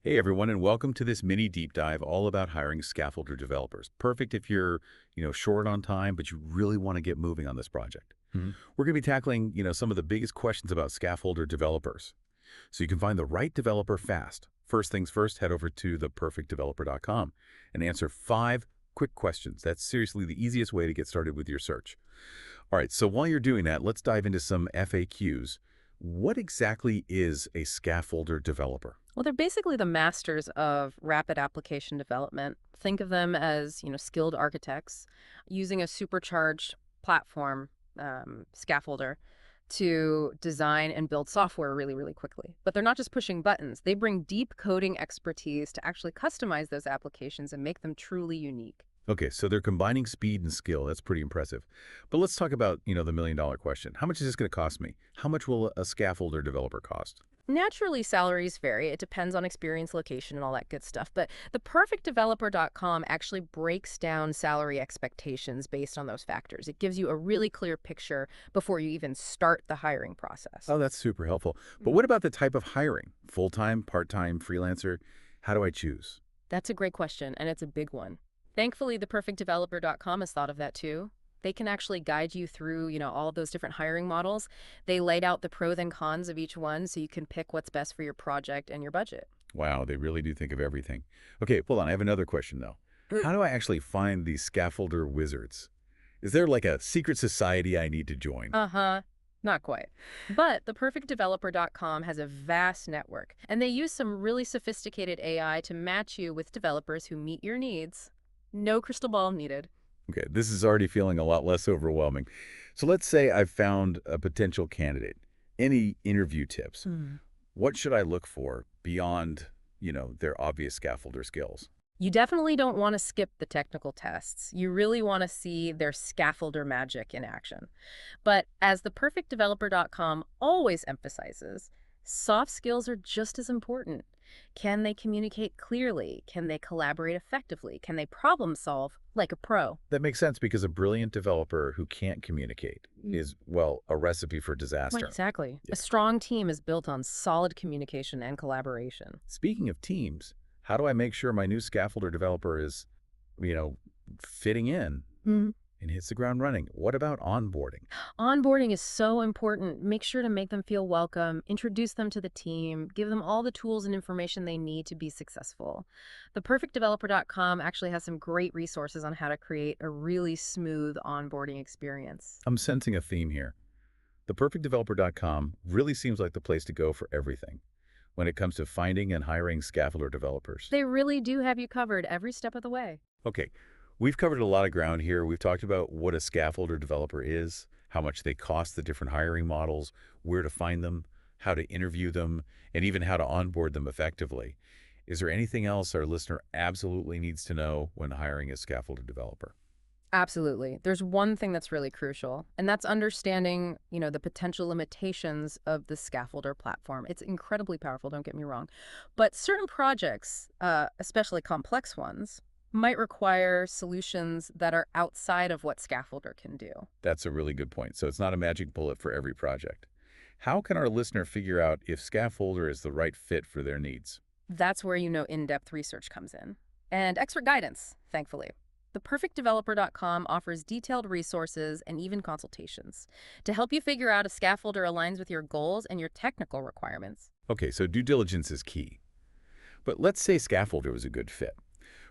Hey everyone, and welcome to this mini deep dive all about hiring Scaffolder developers. Perfect if you're, short on time, but you really want to get moving on this project. Mhm. We're going to be tackling, some of the biggest questions about Scaffolder developers. So you can find the right developer fast. First things first, head over to theperfectdeveloper.com and answer 5 quick questions. That's seriously the easiest way to get started with your search. All right, so while you're doing that, let's dive into some FAQs. What exactly is a Scaffolder developer? Well, they're basically the masters of rapid application development. Think of them as, skilled architects using a supercharged platform, scaffolder, to design and build software really, really quickly. But they're not just pushing buttons. They bring deep coding expertise to actually customize those applications and make them truly unique. Okay, so they're combining speed and skill. That's pretty impressive. But let's talk about, the million-dollar question. How much is this going to cost me? How much will a Scaffolder developer cost? Naturally, salaries vary. It depends on experience, location, and all that good stuff. But the perfectdeveloper.com actually breaks down salary expectations based on those factors. It gives you a really clear picture before you even start the hiring process. Oh, that's super helpful. But Mhm. what about the type of hiring? Full-time, part-time, freelancer? How do I choose? That's a great question, and it's a big one. Thankfully, the perfectdeveloper.com has thought of that too. They can actually guide you through, all those different hiring models. They laid out the pros and cons of each one so you can pick what's best for your project and your budget. Wow, they really do think of everything. Okay, hold on. I have another question, though. How do I actually find these Scaffolder wizards? Is there like a secret society I need to join? Uh-huh. Not quite. But the perfectdeveloper.com has a vast network, and they use some really sophisticated AI to match you with developers who meet your needs. No crystal ball needed. Okay, this is already feeling a lot less overwhelming. So let's say I've found a potential candidate. Any interview tips? What should I look for beyond, their obvious scaffolder skills? You definitely don't want to skip the technical tests. You really want to see their scaffolder magic in action. But as the perfectdeveloper.com always emphasizes, soft skills are just as important. Can they communicate clearly? Can they collaborate effectively? Can they problem solve like a pro? That makes sense because a brilliant developer who can't communicate is, well, a recipe for Right, disaster. exactly. A Yeah. strong team is built on solid communication and collaboration. Speaking of teams, how do I make sure my new scaffolder developer is, you know, fitting in and hits the ground running? What about onboarding? Onboarding is so important. Make sure to make them feel welcome, introduce them to the team, give them all the tools and information they need to be successful. ThePerfectDeveloper.com actually has some great resources on how to create a really smooth onboarding experience. I'm sensing a theme here. ThePerfectDeveloper.com really seems like the place to go for everything when it comes to finding and hiring scaffolder developers. They really do have you covered every step of the way. Okay, we've covered a lot of ground here. We've talked about what a scaffolder developer is, how much they cost, the different hiring models, where to find them, how to interview them, and even how to onboard them effectively. Is there anything else our listener absolutely needs to know when hiring a scaffolder developer? Absolutely. There's one thing that's really crucial, and that's understanding, the potential limitations of the scaffolder platform. It's incredibly powerful, don't get me wrong. But certain projects, especially complex ones, might require solutions that are outside of what scaffolder can do. That's a really good point. So it's not a magic bullet for every project. How can our listener figure out if scaffolder is the right fit for their needs? That's where in-depth research comes in. And expert guidance, thankfully. ThePerfectDeveloper.com offers detailed resources and even consultations to help you figure out if scaffolder aligns with your goals and your technical requirements. Okay, so due diligence is key. But let's say scaffolder was a good fit.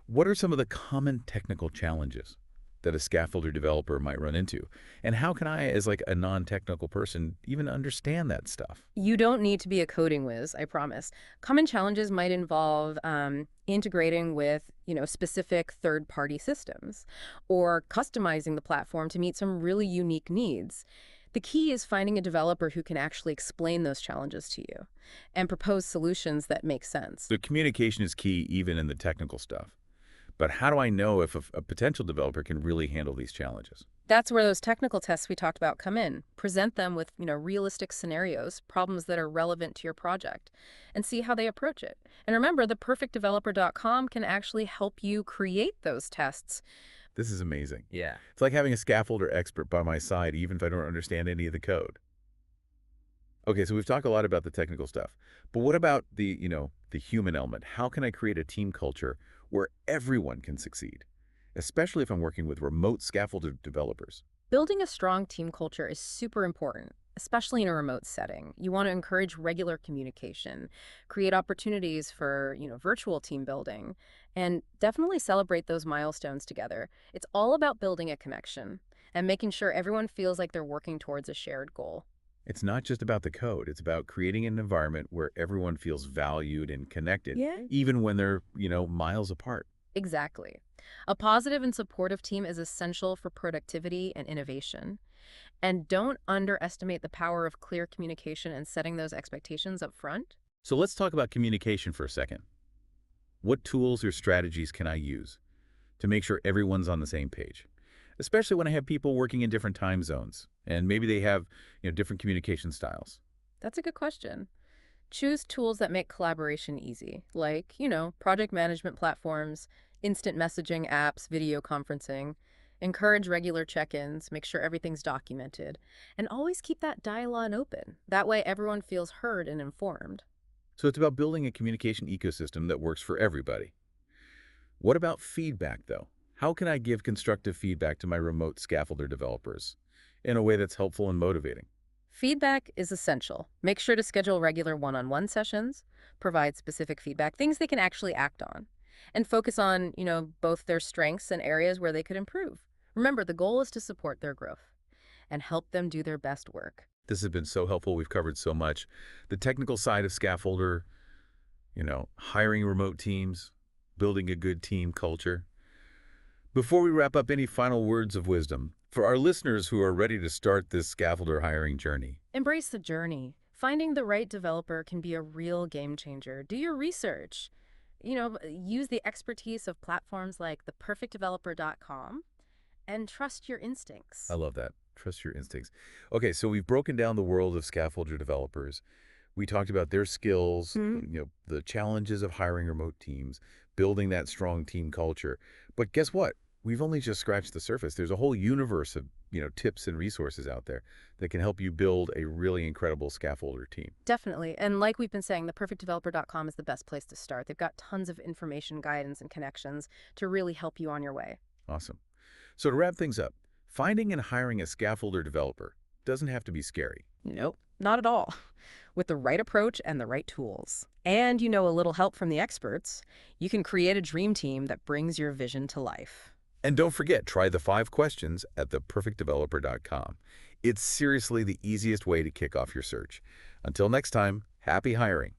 What are some of the common technical challenges that a scaffolder developer might run into? And how can I, as like a non-technical person, even understand that stuff? You don't need to be a coding whiz, I promise. Common challenges might involve integrating with, specific third-party systems or customizing the platform to meet some really unique needs. The key is finding a developer who can actually explain those challenges to you and propose solutions that make sense. So communication is key even in the technical stuff. But how do I know if a potential developer can really handle these challenges? That's where those technical tests we talked about come in. Present them with, realistic scenarios, problems that are relevant to your project, and see how they approach it. And remember, the perfectdeveloper.com can actually help you create those tests. This is amazing. Yeah. It's like having a scaffolder expert by my side, even if I don't understand any of the code. Okay, so we've talked a lot about the technical stuff, but what about the human element? How can I create a team culture where everyone can succeed, especially if I'm working with remote scaffolded developers? Building a strong team culture is super important, especially in a remote setting. You want to encourage regular communication, create opportunities for, virtual team building, and definitely celebrate those milestones together. It's all about building a connection and making sure everyone feels like they're working towards a shared goal. It's not just about the code. It's about creating an environment where everyone feels valued and connected, Yeah. even when they're miles apart. Exactly. A positive and supportive team is essential for productivity and innovation. And don't underestimate the power of clear communication and setting those expectations up front. So let's talk about communication for a second. What tools or strategies can I use to make sure everyone's on the same page? Especially when I have people working in different time zones and maybe they have different communication styles. That's a good question. Choose tools that make collaboration easy, like, project management platforms, instant messaging apps, video conferencing. Encourage regular check ins, make sure everything's documented, and always keep that dialogue open. That way, everyone feels heard and informed. So it's about building a communication ecosystem that works for everybody. What about feedback, though? How can I give constructive feedback to my remote scaffolder developers in a way that's helpful and motivating? Feedback is essential. Make sure to schedule regular one on one sessions, provide specific feedback, things they can actually act on, and focus on, both their strengths and areas where they could improve. Remember, the goal is to support their growth and help them do their best work. This has been so helpful. We've covered so much. The technical side of Scaffolder, hiring remote teams, building a good team culture. Before we wrap up, any final words of wisdom for our listeners who are ready to start this scaffolder hiring journey? Embrace the journey. Finding the right developer can be a real game changer. Do your research. Use the expertise of platforms like theperfectdeveloper.com and trust your I instincts. love that. Trust your instincts. Okay, so we've broken down the world of scaffolder developers. We talked about their skills, the challenges of hiring remote teams, building that strong team culture. But guess what? We've only just scratched the surface. There's a whole universe of tips and resources out there that can help you build a really incredible scaffolder team. Definitely. And like we've been saying, theperfectdeveloper.com is the best place to start. They've got tons of information, guidance, and connections to really help you on your way. Awesome. So to wrap things up, finding and hiring a scaffolder developer doesn't have to be scary. Nope, not at all. With the right approach and the right tools, and a little help from the experts, you can create a dream team that brings your vision to life. And don't forget, try the 5 questions at theperfectdeveloper.com. It's seriously the easiest way to kick off your search. Until next time, happy hiring.